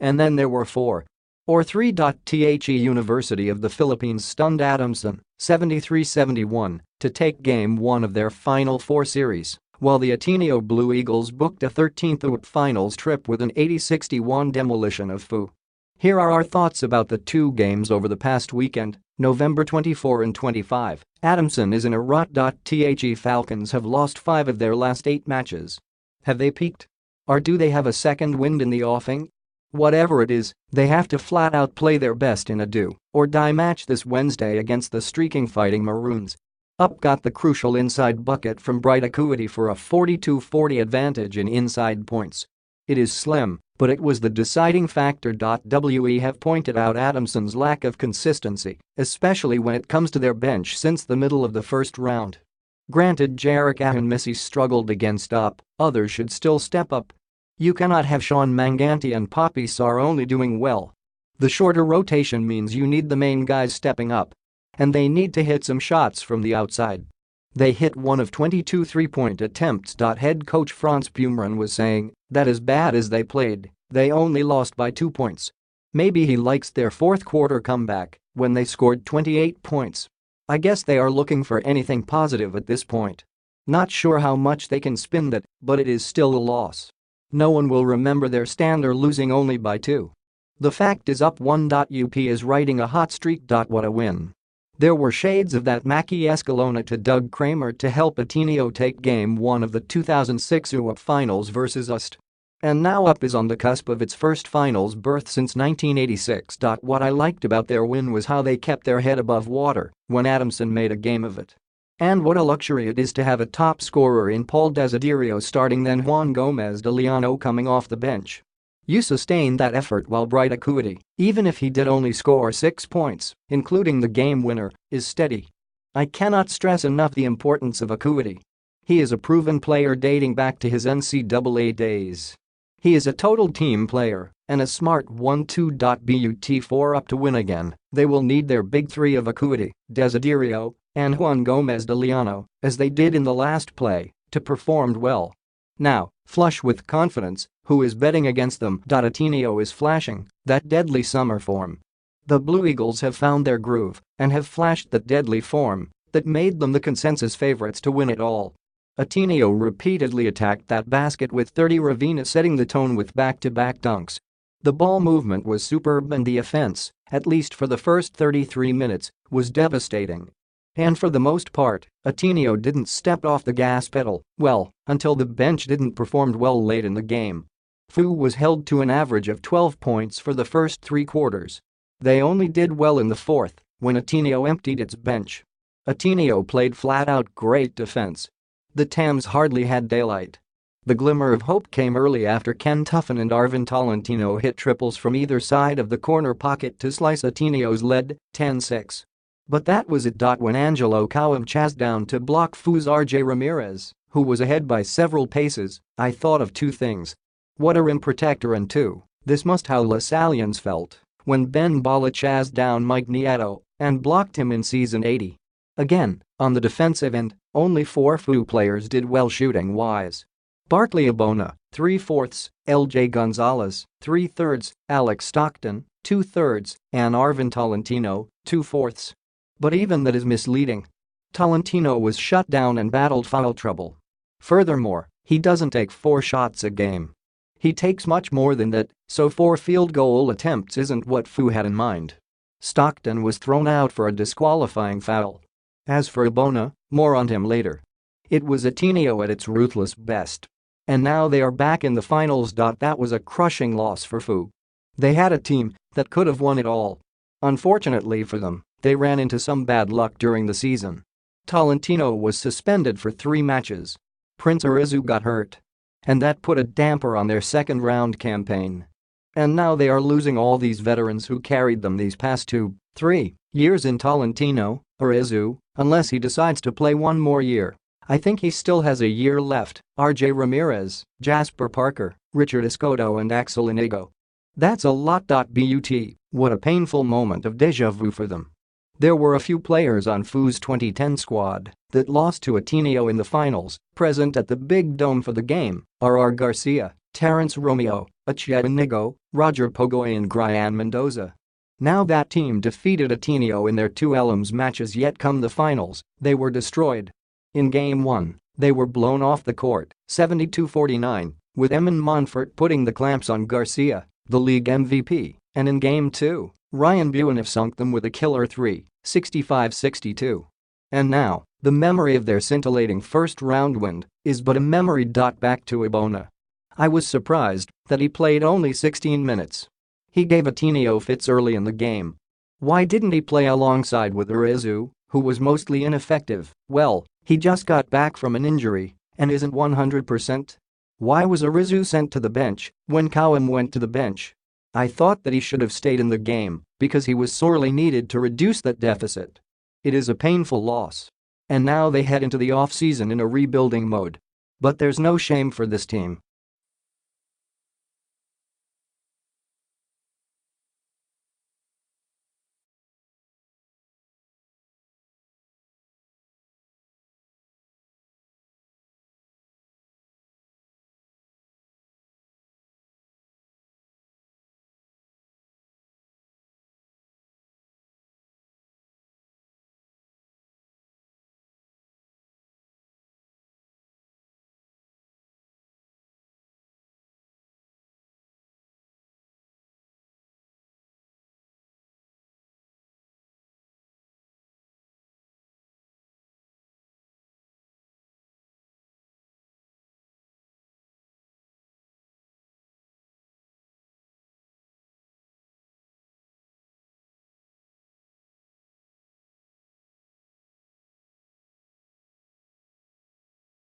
And then there were 4 or 3. The University of the Philippines stunned Adamson 73-71 to take Game 1 of their Final Four series, while the Ateneo Blue Eagles booked a 13th UAAP Finals trip with an 80-61 demolition of FU. Here are our thoughts about the 2 games over the past weekend, November 24 and 25. Adamson is in a rut. The Falcons have lost 5 of their last 8 matches. Have they peaked? Or do they have a second wind in the offing? Whatever it is, they have to flat out play their best in a do-or-die match this Wednesday against the streaking Fighting Maroons. UAAP got the crucial inside bucket from Bright Akhuetie for a 42-40 advantage in inside points. It is slim, but it was the deciding factor. We have pointed out Adamson's lack of consistency, especially when it comes to their bench since the middle of the first round. Granted, Jerrick Ahanmisi struggled against UAAP, others should still step up. You cannot have Manganti and Papi Sarr only doing well. The shorter rotation means you need the main guys stepping up. And they need to hit some shots from the outside. They hit 1 of 22 three-point attempts. Head coach Franz Pumaren was saying that as bad as they played, they only lost by 2 points. Maybe he likes their fourth quarter comeback when they scored 28 points. I guess they are looking for anything positive at this point. Not sure how much they can spin that, but it is still a loss. No one will remember their stand or losing only by 2. The fact is UP 1. UP is riding a hot streak. What a win. There were shades of that Mackie Escalona to Doug Kramer to help Ateneo take Game 1 of the 2006 UAAP Finals versus UST. And now UP is on the cusp of its first finals berth since 1986. What I liked about their win was how they kept their head above water when Adamson made a game of it. And what a luxury it is to have a top scorer in Paul Desiderio starting, then Juan Gomez de Leon coming off the bench. You sustained that effort while Bright Akhuetie, even if he did only score 6 points, including the game winner, is steady. I cannot stress enough the importance of Akhuetie. He is a proven player dating back to his NCAA days. He is a total team player and a smart 1-2. But for UP to win again, they will need their big 3 of Akhuetie, Desiderio, and Juan Gomez de Leon, as they did in the last play, to perform well. Now, flush with confidence, who is betting against them? Ateneo is flashing that deadly summer form. The Blue Eagles have found their groove and have flashed that deadly form that made them the consensus favorites to win it all. Ateneo repeatedly attacked that basket with 30, Ravina setting the tone with back-to-back dunks. The ball movement was superb and the offense, at least for the first 33 minutes, was devastating. And for the most part, Ateneo didn't step off the gas pedal, well, until the bench didn't perform well late in the game. FU was held to an average of 12 points for the first 3 quarters. They only did well in the fourth, when Ateneo emptied its bench. Ateneo played flat-out great defense. The Tams hardly had daylight. The glimmer of hope came early after Ken Tuffin and Arvin Tolentino hit triples from either side of the corner pocket to slice Ateneo's lead, 10-6. But that was it. When Angelo Cowam chased down to block FU's RJ Ramirez, who was ahead by several paces, I thought of 2 things. What a rim protector, and 2, this must how LaSallians felt when Ben Bala chased down Mike Nieto and blocked him in season 80. Again, on the defensive end, only 4 FU players did well shooting-wise. Barkley Abona, 3/4, LJ Gonzalez, 3/3, Alex Stockton, 2/3, and Arvin Tolentino, 2/4. But even that is misleading. Tolentino was shut down and battled foul trouble. Furthermore, he doesn't take 4 shots a game. He takes much more than that, so 4 field goal attempts isn't what FU had in mind. Stockton was thrown out for a disqualifying foul. As for Abona, more on him later. It was Ateneo at its ruthless best. And now they are back in the finals. That was a crushing loss for FU. They had a team that could have won it all. Unfortunately for them, they ran into some bad luck during the season. Tolentino was suspended for 3 matches. Prince Arizu got hurt. And that put a damper on their second-round campaign. And now they are losing all these veterans who carried them these past 2-3 years. In Tolentino, Arizu, unless he decides to play 1 more year. I think he still has a year left. RJ Ramirez, Jasper Parker, Richard Escoto and Axel Inigo. That's a lot. But what a painful moment of déjà vu for them. There were a few players on FU's 2010 squad that lost to Ateneo in the finals. Present at the Big Dome for the game, R.R. Garcia, Terrence Romeo, Ateneo, Roger Pogoy and Grian Mendoza. Now that team defeated Ateneo in their two elims matches, yet come the finals, they were destroyed. In Game 1, they were blown off the court, 72-49, with Eamon Monfort putting the clamps on Garcia, the league MVP, and in Game 2, Ryan Bueniff sunk them with a killer three, 65-62. And now, the memory of their scintillating first-round win is but a memory. Back to Ibona. I was surprised that he played only 16 minutes. He gave Ateneo fits early in the game. Why didn't he play alongside with Arizu, who was mostly ineffective? Well, he just got back from an injury and isn't 100%. Why was Arizu sent to the bench when Kawam went to the bench? I thought that he should have stayed in the game because he was sorely needed to reduce that deficit. It is a painful loss. And now they head into the off-season in a rebuilding mode. But there's no shame for this team